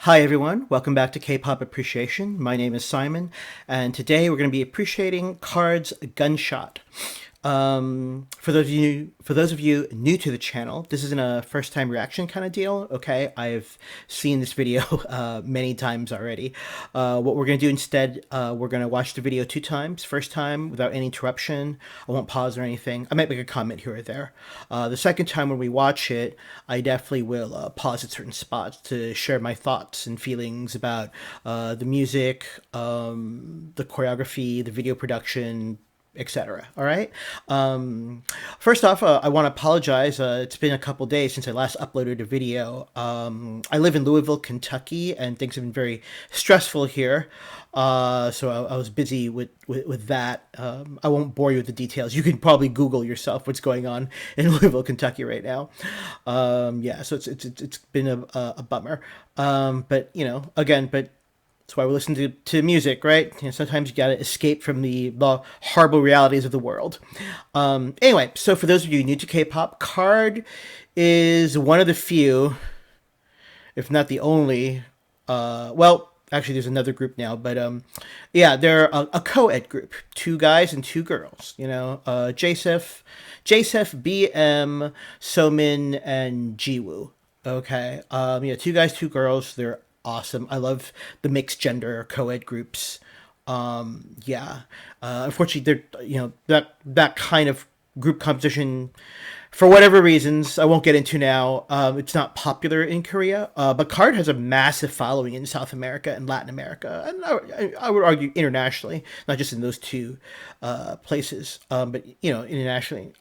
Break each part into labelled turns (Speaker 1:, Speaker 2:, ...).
Speaker 1: Hi everyone, welcome back to K-pop Appreciation. My name is Simon, and today we're going to be appreciating KARD's Gunshot. For those of you new to the channel, this isn't a first-time reaction kind of deal. Okay, I've seen this video many times already. What we're going to do instead, we're going to watch the video 2 times. First time without any interruption. I won't pause or anything. I might make a comment here or there. The second time when we watch it, I definitely will pause at certain spots to share my thoughts and feelings about the music, the choreography, the video production, etc. All right. First off, I want to apologize. It's been a couple days since I last uploaded a video. I live in Louisville, Kentucky, and things have been very stressful here. So I was busy with that. I won't bore you with the details. You can probably Google yourself what's going on in Louisville, Kentucky right now. Yeah, so it's been a bummer. But you know, again, but that's why we listen to music, right? You know, sometimes you gotta escape from the horrible realities of the world. Anyway, so for those of you new to K-pop, KARD is one of the few, if not the only, well, actually there's another group now, but yeah, they're a co-ed group. 2 guys and 2 girls, you know, Jasef, BM, Somin, and Jiwoo. Okay, yeah, 2 guys, 2 girls, they're awesome. I love the mixed gender co-ed groups. Yeah. Unfortunately, they're that kind of group composition, for whatever reasons, I won't get into now. It's not popular in Korea, but KARD has a massive following in South America and Latin America, and I would argue internationally, not just in those 2 places, but you know, internationally.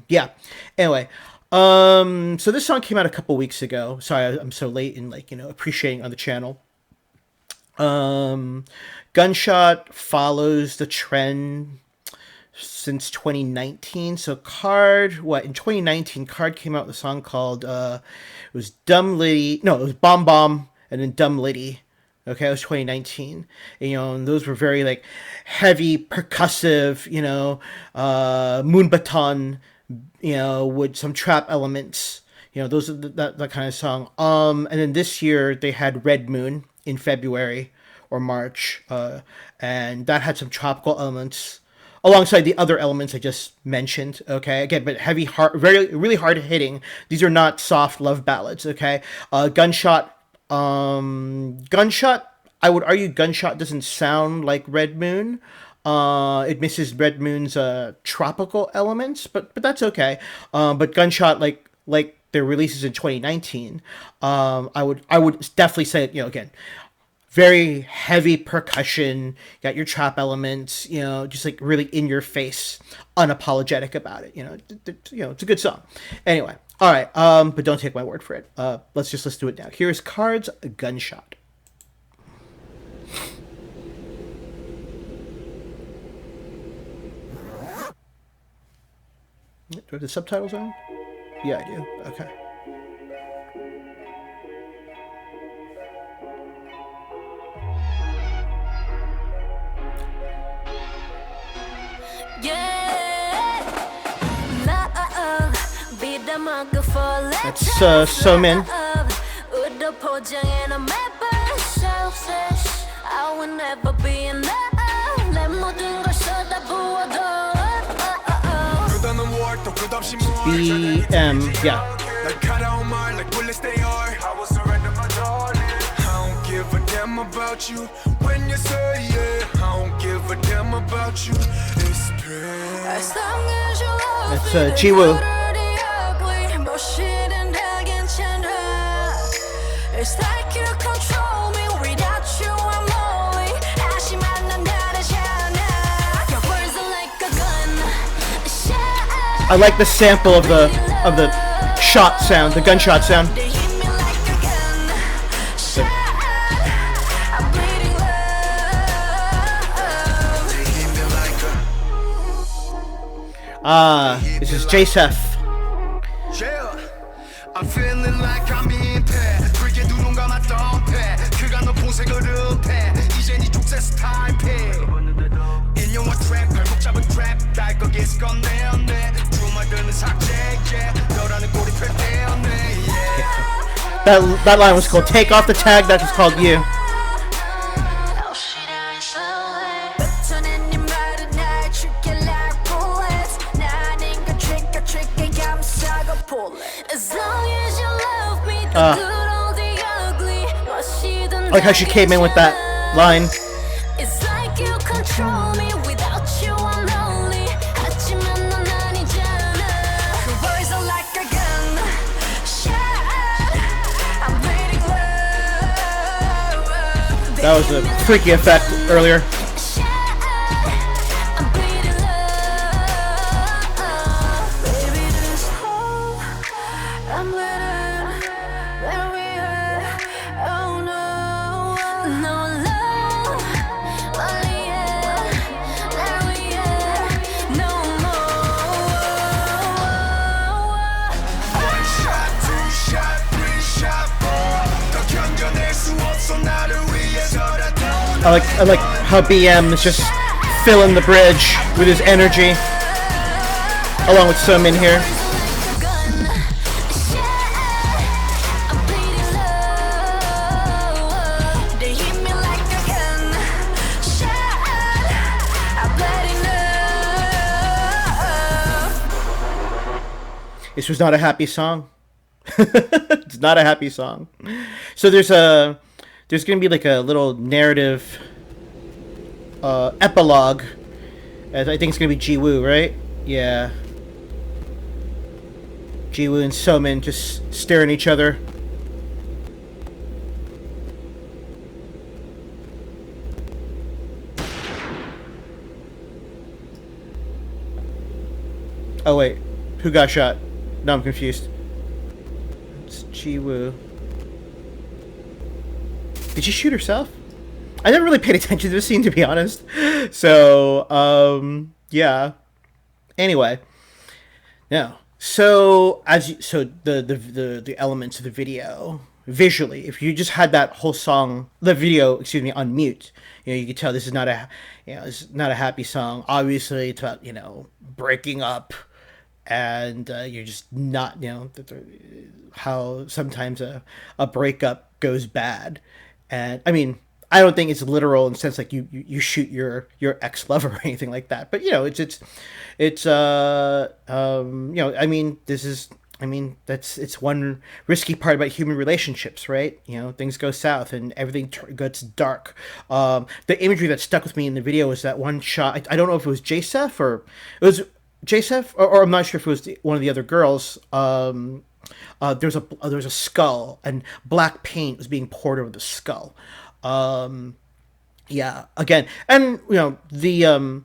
Speaker 1: Yeah. Anyway. So this song came out a couple weeks ago. Sorry, I'm so late in, like, you know, appreciating on the channel. Gunshot follows the trend since 2019. So KARD, in 2019, KARD came out with a song called, it was Dumb Liddy, no, it was Bomb Bomb, and then Dumb Liddy. Okay, it was 2019. And, you know, and those were very, like, heavy, percussive, you know, moon baton, you know, with some trap elements. You know, those are that kind of song. And then this year they had Red Moon in February or March, and that had some tropical elements alongside the other elements I just mentioned. Okay, again, but heavy, hard, really hard hitting. These are not soft love ballads. Okay, Gunshot. Gunshot. I would argue Gunshot doesn't sound like Red Moon. It misses Red Moon's tropical elements, but that's okay. But Gunshot, like their releases in 2019, I would definitely say, you know, again, very heavy percussion, got your trap elements, you know, just like really in your face, unapologetic about it. You know, it's a good song. Anyway, all right. But don't take my word for it. Let's just listen to it now. Here's KARD's Gunshot. Do I have the subtitles on? Yeah, I do. Okay. That's Somin. BM, yeah. About you when you say yeah, I don't give a damn about you. It's That's Jiwoo. It's like you control me without you. I'm lonely. I like the sample of the shot sound, the gunshot sound. This is Jasef. I'm feeling like I'm in pain. 그게 누군가 맞던 배. 그가 너 봉색을 흡해. 이제 네 족쇄 스타일해. 인용한 트랩, 발목 잡은 트랩. 날 거기 있을 건 내었네. 주말들은 삭제, yeah. 너라는 꼬리 펼 때였네, yeah. That line was called "Take Off the Tag." That was called "You." I like how she came in with that line. It's like you control me. Without you I'm lonely. 하지만 넌 아니잖아. Your words are like a gun shot. I'm bleeding love. That was a freaky effect earlier. I like how BM is just filling the bridge with his energy, along with Somin here. This was not a happy song. It's not a happy song. So there's gonna be like a little narrative epilogue. I think it's gonna be Jiwoo, right? Yeah. Jiwoo and Somin just staring at each other. Oh wait, who got shot? No, I'm confused. It's Jiwoo. Did she shoot herself? I never really paid attention to this scene, to be honest. So, yeah. Anyway, no. So the elements of the video visually, if you just had that whole song, the video, excuse me, on mute, you could tell this is not a, this is not a happy song. Obviously, it's about breaking up, and you're just not, how sometimes a breakup goes bad. And I mean, I don't think it's literal in the sense like you shoot your ex lover or anything like that. But I mean, it's one risky part about human relationships, right? Things go south and everything gets dark. The imagery that stuck with me in the video was that one shot. I don't know if it was Jacef or I'm not sure if it was one of the other girls. There's a skull and black paint was being poured over the skull. Yeah, again, and the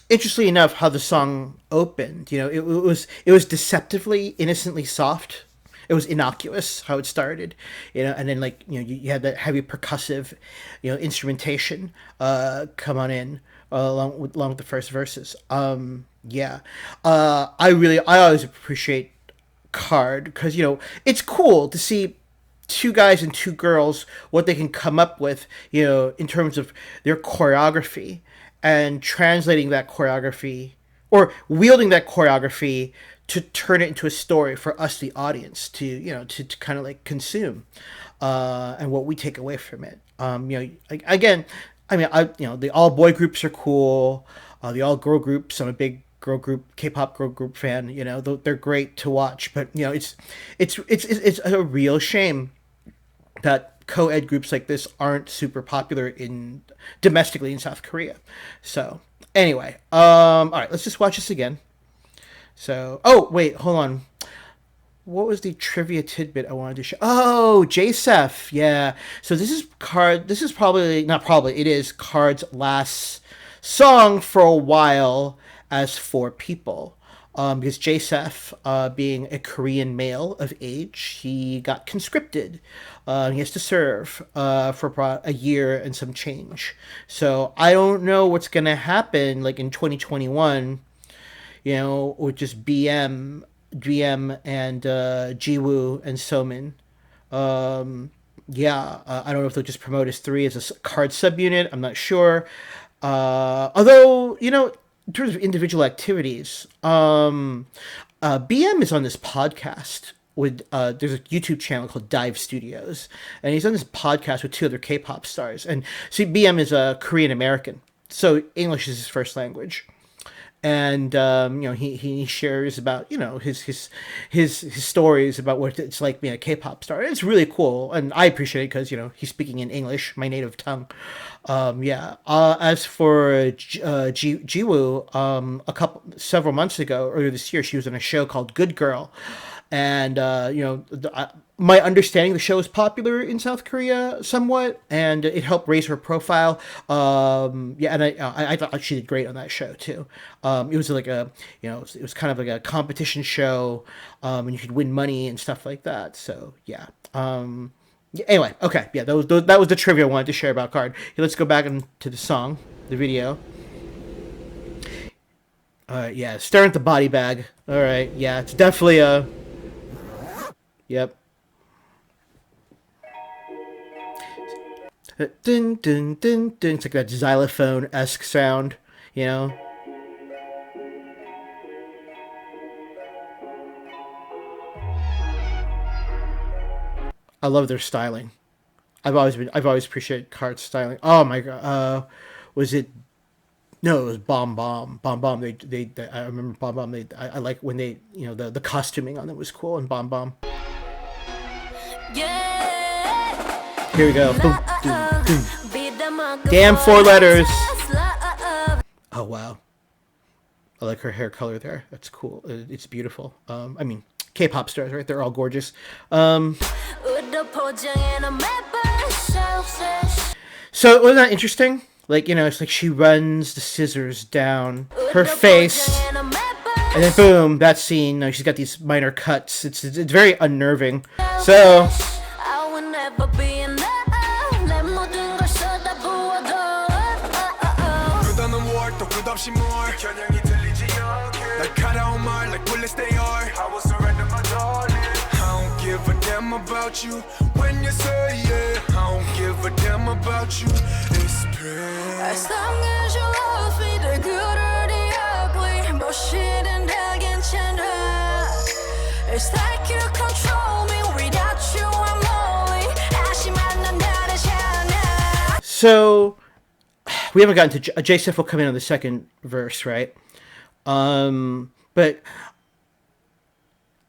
Speaker 1: interestingly enough, how the song opened, it was deceptively, innocently soft. It was innocuous how it started, and then you had that heavy percussive, instrumentation come on in along with the first verses. Yeah, I always appreciate KARD because it's cool to see two guys and two girls what they can come up with in terms of their choreography and translating that choreography or wielding that choreography to turn it into a story for us the audience to kind of like consume and what we take away from it. Again, I mean, the all boy groups are cool, the all girl groups, I'm a big girl group, K-pop girl group fan. They're great to watch, but it's a real shame that co-ed groups like this aren't super popular domestically in South Korea. So anyway, all right, let's just watch this again. So, oh wait, hold on. What was the trivia tidbit I wanted to show? Oh, JSEF, yeah. So this is KARD. This is it is KARD's last song for a while as 4 people. Because JSEF, being a Korean male of age, he got conscripted. He has to serve for about a year and some change. So I don't know what's going to happen like in 2021, with just BM and Jiwoo and Somin. I don't know if they'll just promote as 3 as a KARD subunit. I'm not sure. Although, in terms of individual activities, BM is on this podcast with there's a YouTube channel called Dive Studios, and he's on this podcast with two other K-pop stars. And see, BM is a Korean American, so English is his first language. And he shares about his stories about what it's like being a K-pop star. It's really cool, and I appreciate it because he's speaking in English, my native tongue. As for Jiwoo, several months ago, earlier this year, she was on a show called Good Girl, and my understanding, the show is popular in South Korea somewhat, and it helped raise her profile. And I thought she did great on that show too. It was like it was kind of like a competition show, and you could win money and stuff like that. So yeah. Anyway, okay, yeah, that was the trivia I wanted to share about KARD. Okay, let's go back into the song, the video. Yeah, staring at the body bag. All right, yeah, it's definitely a. Yep. Dun, dun, dun, dun. It's like that xylophone-esque sound, I love their styling. I've always appreciated KARD's styling. Oh my god, was it? No, it was Bomb Bomb. Bomb Bomb. They I remember Bomb Bomb. I like when they, the costuming on it was cool in Bomb Bomb. Here we go. Boom, boom, boom. Damn 4 letters. Oh wow. I like her hair color there. That's cool. It's beautiful. I mean, K-pop stars, right? They're all gorgeous. So wasn't that interesting? Like, it's like she runs the scissors down her face, and then boom, that scene. She's got these minor cuts. It's very unnerving. So.
Speaker 2: About you when you say yeah, I don't give a damn about you. It's pain. As long as you love me, the good or the ugly, bullshit은 다 괜찮아. It's like you control me. Without you, I'm lonely. 아쉬만 난 다르잖아.
Speaker 1: So we haven't gotten to J-Sif will come in on the second verse, right? But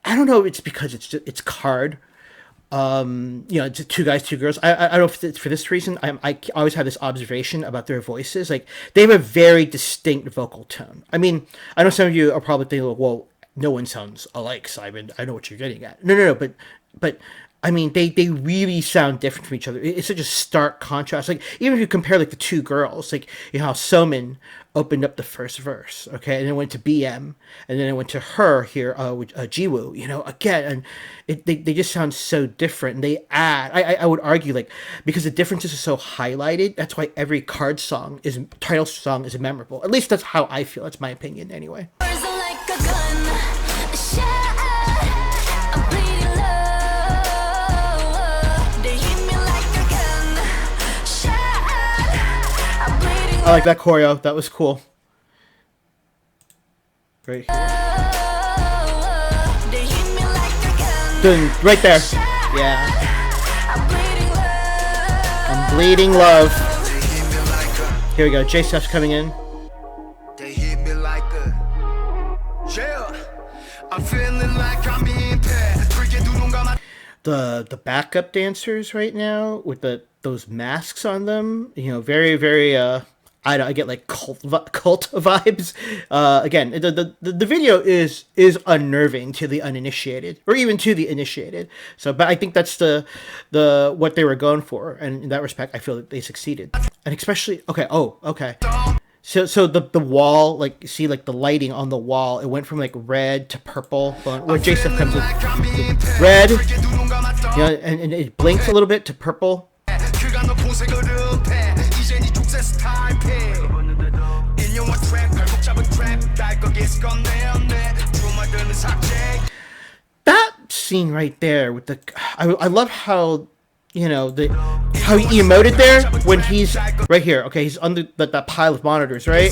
Speaker 1: I don't know. It's because it's KARD. It's 2 guys, 2 girls. I don't know if it's for this reason. I always have this observation about their voices. Like, they have a very distinct vocal tone. I mean, I know some of you are probably thinking, well, no one sounds alike, Simon. I know what you're getting at. No. But I mean, they really sound different from each other. It's such a stark contrast. Like, even if you compare, like, the 2 girls, like, how Somin opened up the first verse, okay, and then went to BM, and then it went to her here with Jiwoo, again, and they just sound so different. And they add, I would argue, like, because the differences are so highlighted, that's why every KARD song title song is memorable. At least that's how I feel. That's my opinion, anyway. I like that choreo. That was cool. Right here. Dun, right there. Yeah. I'm bleeding love. Here we go. J-Sef's coming in. They hit me like a jail. I'm feeling like I'm in the backup dancers right now with those masks on them. Very, very I get like cult vibes. Again, the video is unnerving to the uninitiated, or even to the initiated. So, but I think that's the what they were going for, and in that respect, I feel that they succeeded. And especially, okay. So the wall, like, see, like, the lighting on the wall, it went from like red to purple. Where J-Sef comes in, red, and it blinks a little bit to purple. That scene right there with I love how how he emoted there when he's right here. Okay, he's under that pile of monitors, right?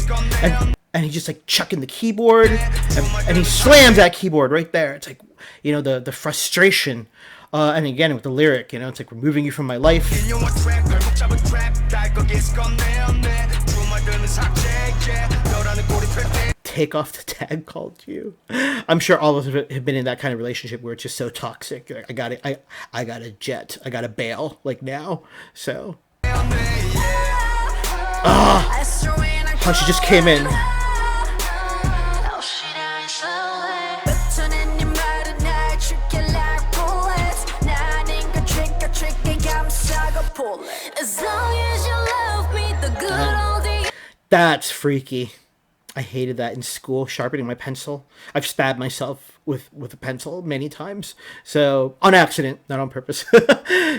Speaker 1: And he's just like chucking the keyboard, and he slams that keyboard right there. It's like, the frustration. And again, with the lyric, it's like removing you from my life. Take off the tag called you. I'm sure all of us have been in that kind of relationship where it's just so toxic. You're like, I got a jet. I got to bail like now. So, how she just came in. That's freaky. I hated that in school, sharpening my pencil. I've stabbed myself with a pencil many times. So, on accident, not on purpose.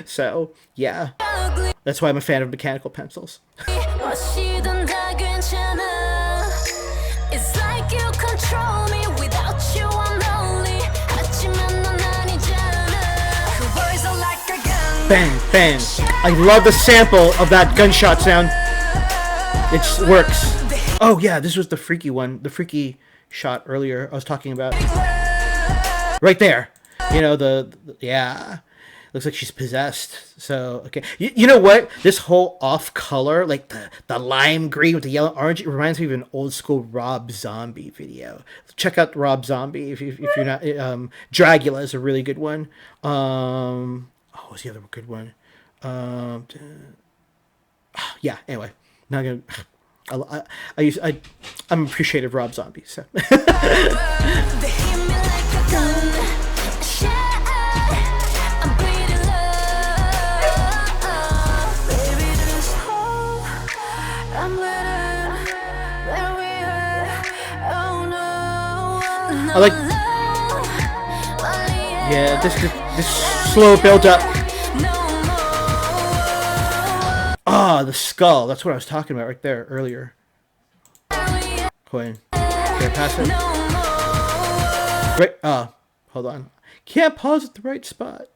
Speaker 1: So, yeah. That's why I'm a fan of mechanical pencils. Bang, bang. I love the sample of that gunshot sound. It works. Oh yeah, this was the freaky one, the freaky shot earlier I was talking about. Right there. Yeah. Looks like she's possessed. So, okay. You know what? This whole off color, like the lime green with the yellow orange, it reminds me of an old school Rob Zombie video. Check out Rob Zombie if you're not. Dragula is a really good one. What's the other good one? Yeah. Anyway, not gonna. I'm appreciative of Rob Zombie. So. I like. Yeah, this slow build up. The skull. That's what I was talking about right there earlier. Hold on. Can I pass it? Right. Hold on. Can't pause at the right spot.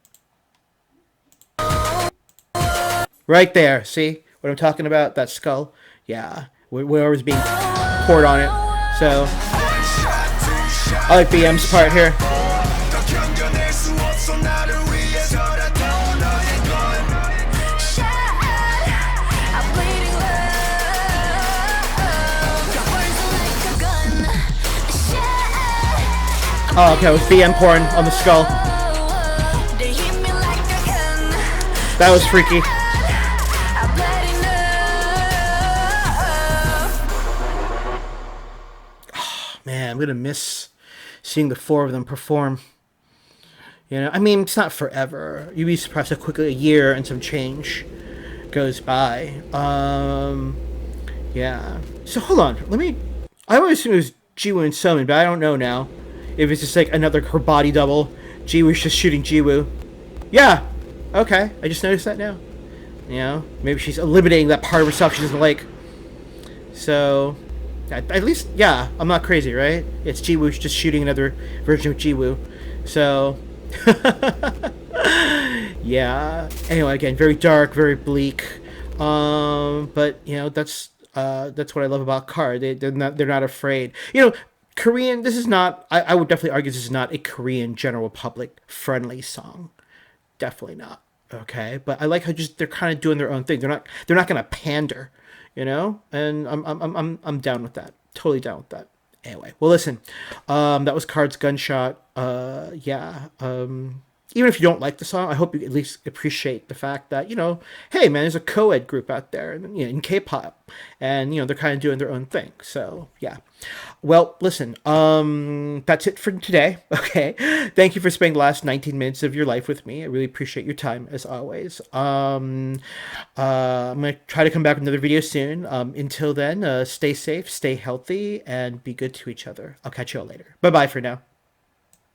Speaker 1: Right there. See what I'm talking about? That skull. Yeah. Whatever's being poured on it. So I like BM's part here. Oh, okay, it was BM pouring on the skull. That was freaky. Oh, man, I'm gonna miss seeing the four of them perform. I mean, it's not forever. You'd be surprised how quickly a year and some change goes by. Yeah. So hold on, I always assumed it was Jiwoo and Somin, but I don't know now. If it's just like her body double. Jiwoo's just shooting Jiwoo. Yeah. Okay. I just noticed that now. Maybe she's eliminating that part of herself she doesn't like. So, at least, yeah, I'm not crazy, right? It's Jiwoo just shooting another version of Jiwoo. So, yeah. Anyway, again, very dark, very bleak. But that's what I love about KARD. They're not afraid. Korean, this is not, I would definitely argue this is not a Korean general public friendly song. Definitely not. Okay. But I like how they're kind of doing their own thing. They're not going to pander, and I'm down with that. Totally down with that. Anyway, well, listen, that was KARD's Gunshot. Yeah. Even if you don't like the song, I hope you at least appreciate the fact that, hey, man, there's a co-ed group out there in K-pop, and, they're kind of doing their own thing. So, yeah. Well, listen, that's it for today. Okay. Thank you for spending the last 19 minutes of your life with me. I really appreciate your time, as always. I'm going to try to come back with another video soon. Until then, stay safe, stay healthy, and be good to each other. I'll catch you all later. Bye-bye for now.